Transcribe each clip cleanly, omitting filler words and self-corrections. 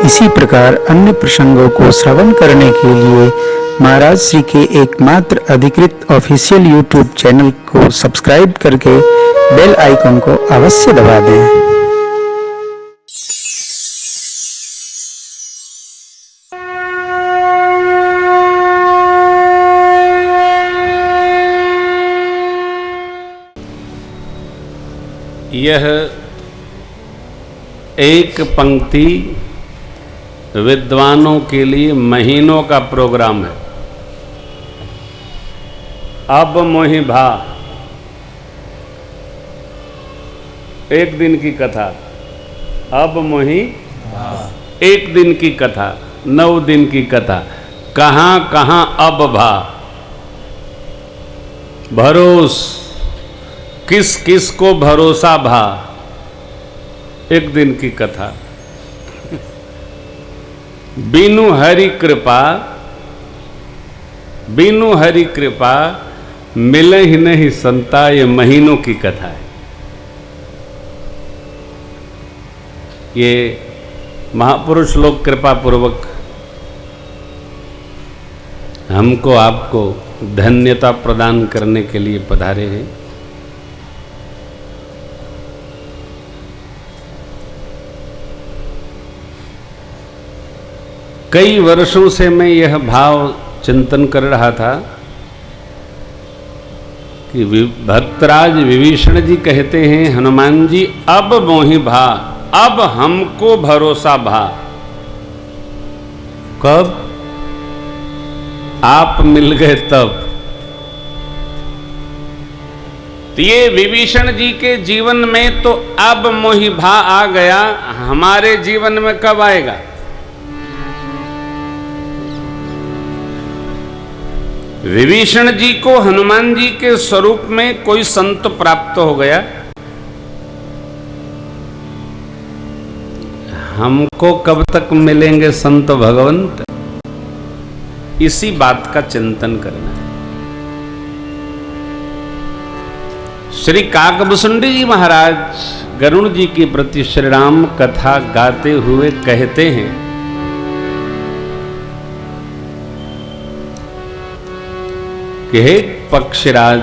इसी प्रकार अन्य प्रसंगों को श्रवण करने के लिए महाराज श्री के एकमात्र अधिकृत ऑफिशियल यूट्यूब चैनल को सब्सक्राइब करके बेल आइकन को अवश्य दबा दें। यह एक पंक्ति विद्वानों के लिए महीनों का प्रोग्राम है। अब मोहि भा, एक दिन की कथा। अब मोहि एक दिन की कथा, 9 दिन की कथा। कहाँ कहाँ अब भा, भरोस किस किस को भरोसा भा, एक दिन की कथा। बिनु हरि कृपा, बिनु हरि कृपा मिले ही नहीं संता, ये महीनों की कथा है। ये महापुरुष लोग कृपा पूर्वक हमको आपको धन्यता प्रदान करने के लिए पधारे हैं। कई वर्षों से मैं यह भाव चिंतन कर रहा था कि भक्तराज विभीषण जी कहते हैं, हनुमान जी अब मोहि भा, अब हमको भरोसा भा। कब? आप मिल गए तब। तो ये विभीषण जी के जीवन में तो अब मोहि भा आ गया, हमारे जीवन में कब आएगा? विभीषण जी को हनुमान जी के स्वरूप में कोई संत प्राप्त हो गया, हमको कब तक मिलेंगे संत भगवंत? इसी बात का चिंतन करना है। श्री काकभूषुंडी जी महाराज गरुड़ जी के प्रति श्री राम कथा गाते हुए कहते हैं कि हे पक्षीराज,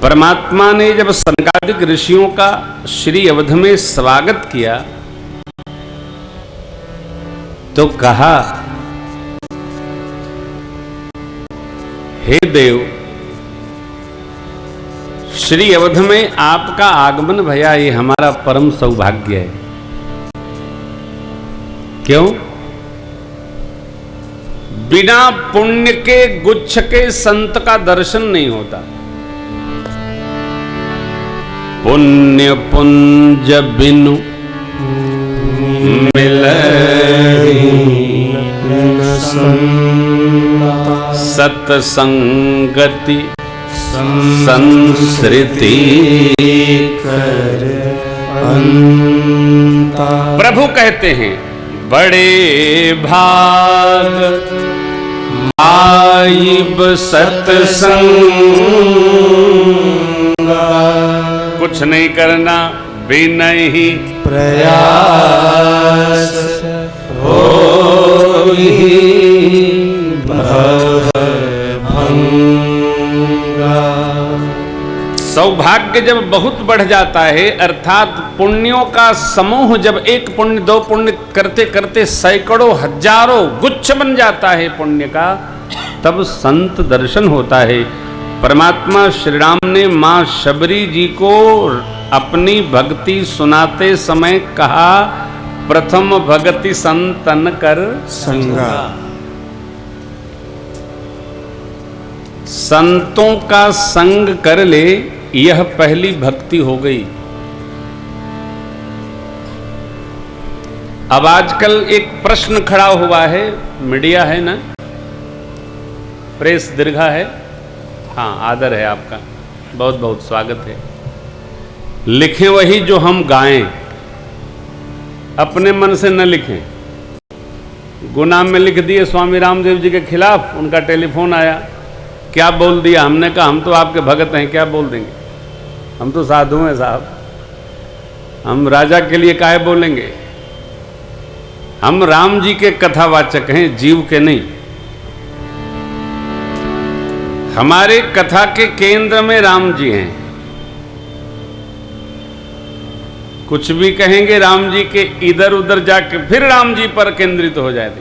परमात्मा ने जब सनकादिक ऋषियों का श्री अवध में स्वागत किया तो कहा, हे देव, श्री अवध में आपका आगमन भया, ये हमारा परम सौभाग्य है। क्यों? बिना पुण्य के गुच्छ के संत का दर्शन नहीं होता। पुण्य पुंज बिनु मिलहि सत्संगति संसृति कर अंता। प्रभु कहते हैं, बड़े भाग आइब सत्संगा, कुछ नहीं करना, बिना ही प्रयास होहि भवभंगा। सौभाग्य जब बहुत बढ़ जाता है, अर्थात पुण्यों का समूह जब एक पुण्य दो पुण्य करते करते सैकड़ों हजारों गुच्छ बन जाता है पुण्य का, तब संत दर्शन होता है। परमात्मा श्री राम ने मां शबरी जी को अपनी भक्ति सुनाते समय कहा, प्रथम भगति संतन कर संगा। संतों का संग कर ले, यह पहली भक्ति हो गई। अब आजकल एक प्रश्न खड़ा हुआ है, मीडिया है ना, प्रेस दीर्घा है, हाँ आदर है आपका, बहुत बहुत स्वागत है। लिखें वही जो हम गाएं, अपने मन से न लिखें। गुनाह में लिख दिए स्वामी रामदेव जी के खिलाफ, उनका टेलीफोन आया, क्या बोल दिया? हमने कहा हम तो आपके भगत हैं, क्या बोल देंगे, हम तो साधु हैं साहब, हम राजा के लिए काहे बोलेंगे, हम राम जी के कथावाचक हैं, जीव के नहीं। हमारे कथा के केंद्र में राम जी हैं। कुछ भी कहेंगे राम जी के, इधर उधर जाके फिर राम जी पर केंद्रित हो जाते।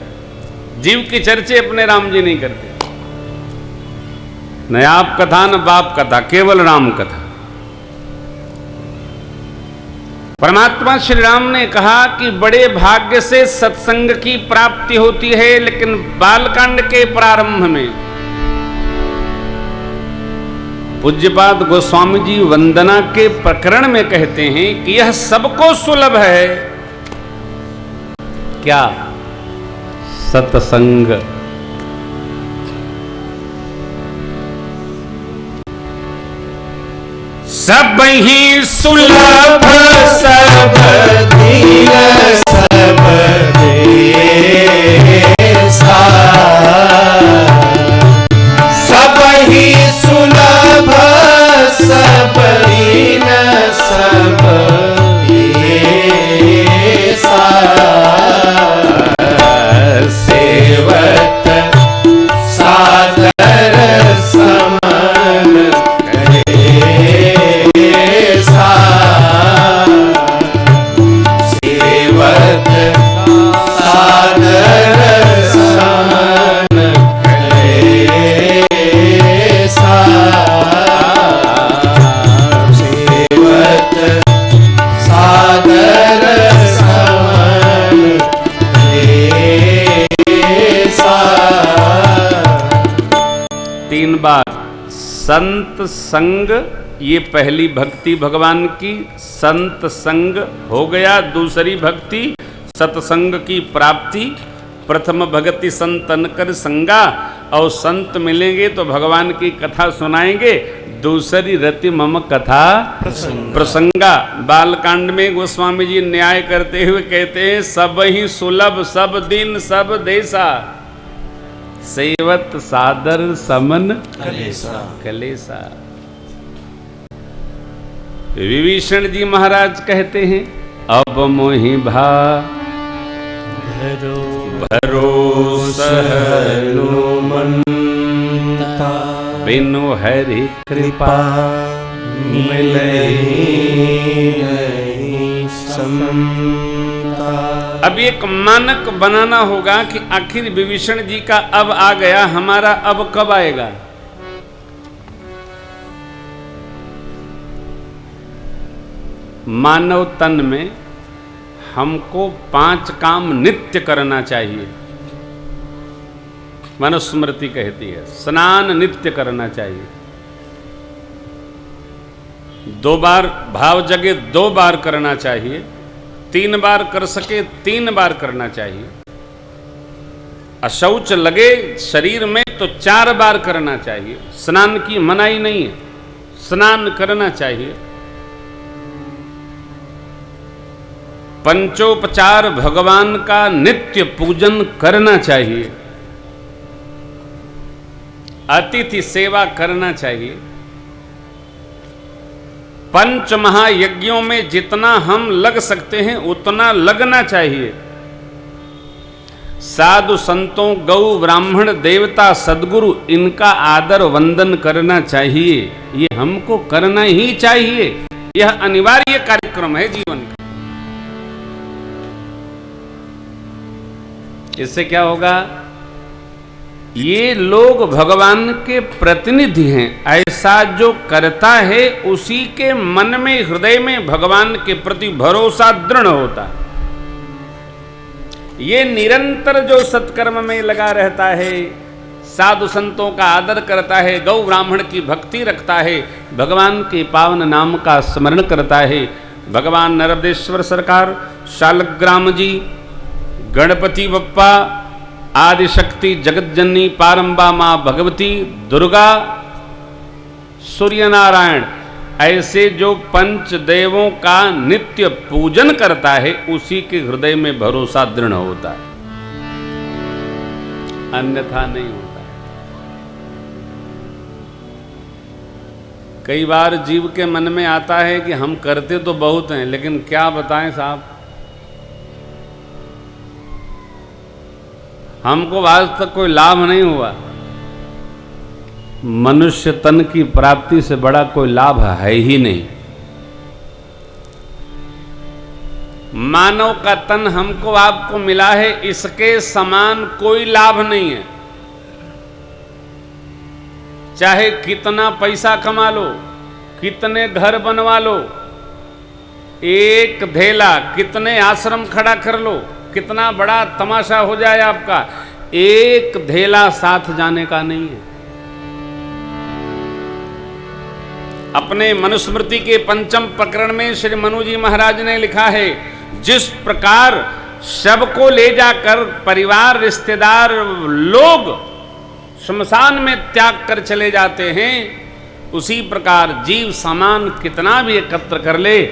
जीव की चर्चे अपने राम जी नहीं करते। न आप कथा न बाप कथा, केवल राम कथा। परमात्मा श्री राम ने कहा कि बड़े भाग्य से सत्संग की प्राप्ति होती है, लेकिन बालकांड के प्रारंभ में पूज्यपाद गोस्वामी जी वंदना के प्रकरण में कहते हैं कि यह सबको सुलभ है। क्या? सत्संग। सब ही सुलभ सब दीन सब देसा, सब ही सुलभ सब दीन सब देसा, सेवत सादर समन संत संग, ये पहली भक्ति भगवान की। संत संग हो गया। दूसरी भक्ति सत्संग की प्राप्ति। प्रथम भक्ति संतन कर संगा, और संत मिलेंगे तो भगवान की कथा सुनाएंगे। दूसरी रति मम कथा प्रसंगा। बालकांड में गोस्वामी जी न्याय करते हुए कहते हैं, सब ही सुलभ सब दिन सब देसा, सेवत सादर समन कलेसा। विभीषण जी महाराज कहते हैं, अब मोहि भा भरोसा हनुमंता, बिनु हरि कृपा मिलहि नहीं समता। अब एक मानक बनाना होगा कि आखिर विभीषण जी का अब आ गया, हमारा अब कब आएगा। मानव तन में हमको 5 काम नित्य करना चाहिए। मनुस्मृति कहती है स्नान नित्य करना चाहिए। 2 बार भाव जगे 2 बार करना चाहिए। 3 बार कर सके 3 बार करना चाहिए। अशौच लगे शरीर में तो 4 बार करना चाहिए। स्नान की मनाही नहीं है, स्नान करना चाहिए। पंचोपचार भगवान का नित्य पूजन करना चाहिए। अतिथि सेवा करना चाहिए। पंच महायज्ञों में जितना हम लग सकते हैं उतना लगना चाहिए। साधु संतों, गौ ब्राह्मण, देवता, सद्गुरु, इनका आदर वंदन करना चाहिए। ये हमको करना ही चाहिए। यह अनिवार्य कार्यक्रम है जीवन का। इससे क्या होगा? ये लोग भगवान के प्रतिनिधि हैं। ऐसा जो करता है उसी के मन में, हृदय में भगवान के प्रति भरोसा दृढ़ होता है। ये निरंतर जो सत्कर्म में लगा रहता है, साधु संतों का आदर करता है, गौ ब्राह्मण की भक्ति रखता है, भगवान के पावन नाम का स्मरण करता है। भगवान नर्मदेश्वर सरकार, शालग्राम जी, गणपति बप्पा, आदिशक्ति जगतजननी पारंबा मां भगवती, दुर्गा, सूर्य नारायण, ऐसे जो पंच देवों का नित्य पूजन करता है उसी के हृदय में भरोसा दृढ़ होता है, अन्यथा नहीं होता है। कई बार जीव के मन में आता है कि हम करते तो बहुत हैं, लेकिन क्या बताएं साहब, हमको आज तक कोई लाभ नहीं हुआ। मनुष्य तन की प्राप्ति से बड़ा कोई लाभ है ही नहीं। मानव का तन हमको आपको मिला है, इसके समान कोई लाभ नहीं है। चाहे कितना पैसा कमा लो, कितने घर बनवा लो, एक धेला कितने आश्रम खड़ा कर लो, कितना बड़ा तमाशा हो जाए आपका, एक धेला साथ जाने का नहीं है। अपने मनुस्मृति के पंचम प्रकरण में श्री मनु जी महाराज ने लिखा है, जिस प्रकार शव को ले जाकर परिवार रिश्तेदार लोग शमशान में त्याग कर चले जाते हैं, उसी प्रकार जीव सामान कितना भी एकत्र कर ले,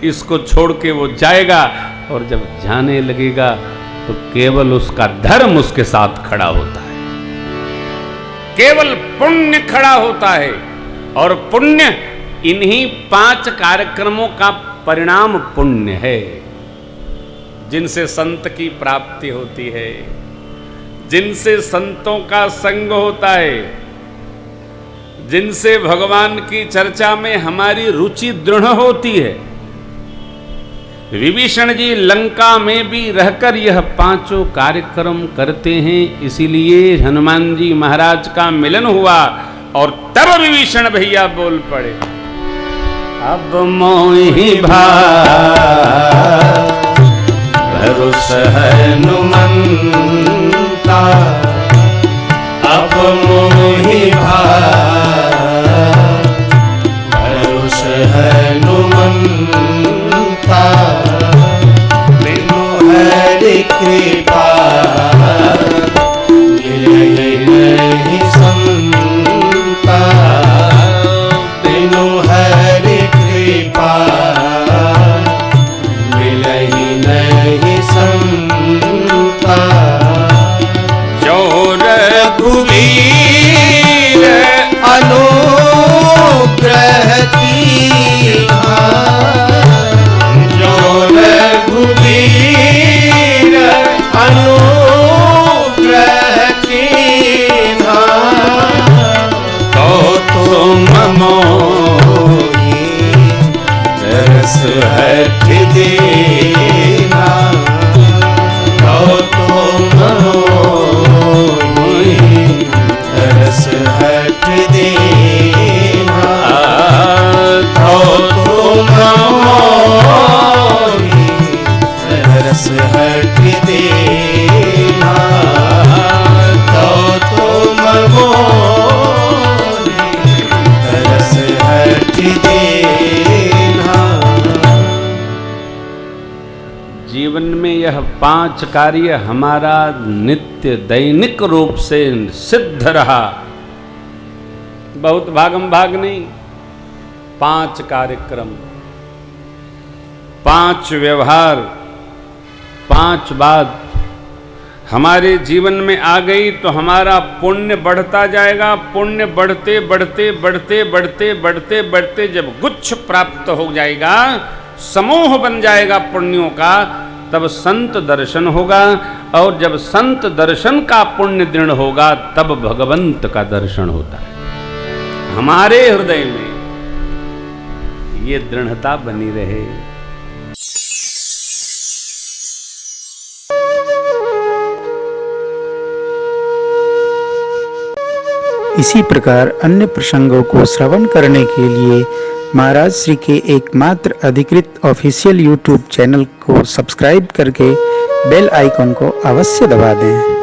इसको छोड़ के वो जाएगा, और जब जाने लगेगा तो केवल उसका धर्म उसके साथ खड़ा होता है, केवल पुण्य खड़ा होता है। और पुण्य इन्हीं 5 कार्यक्रमों का परिणाम पुण्य है, जिनसे संत की प्राप्ति होती है, जिनसे संतों का संग होता है, जिनसे भगवान की चर्चा में हमारी रुचि दृढ़ होती है। विभीषण जी लंका में भी रहकर यह 5 कार्यक्रम करते हैं, इसीलिए हनुमान जी महाराज का मिलन हुआ और तब विभीषण भैया बोल पड़े, अब मोहि भरोस हनुमंता, अब मोहि भरोस हनुमंता, बिनु हरि कृपा मिलहि नहीं संता, बिनु हरि कृपा मिलहि नहीं संता, जो रघुवीर अनुग्रह कीन्हा, जो रघुवीर अनुग्रह कीन्हा, तो तुम मोहि रस हठ देना, तो तुम मोहि रस हठ देना, तो तुम मोहि रस हठ देना, तो तुम मोहि रस हठ देना। जीवन में यह 5 कार्य हमारा नित्य दैनिक रूप से सिद्ध रहा, बहुत भागम भाग नहीं। 5 कार्यक्रम, 5 व्यवहार, 5 बात हमारे जीवन में आ गई तो हमारा पुण्य बढ़ता जाएगा। पुण्य बढ़ते बढ़ते बढ़ते बढ़ते बढ़ते बढ़ते जब गुच्छ प्राप्त हो जाएगा, समूह बन जाएगा पुण्यों का, तब संत दर्शन होगा, और जब संत दर्शन का पुण्य दृढ़ होगा तब भगवंत का दर्शन होता है। हमारे हृदय में ये दृढ़ता बनी रहे। इसी प्रकार अन्य प्रसंगों को श्रवण करने के लिए महाराज श्री के एकमात्र अधिकृत ऑफिशियल यूट्यूब चैनल को सब्सक्राइब करके बेल आइकन को अवश्य दबा दें।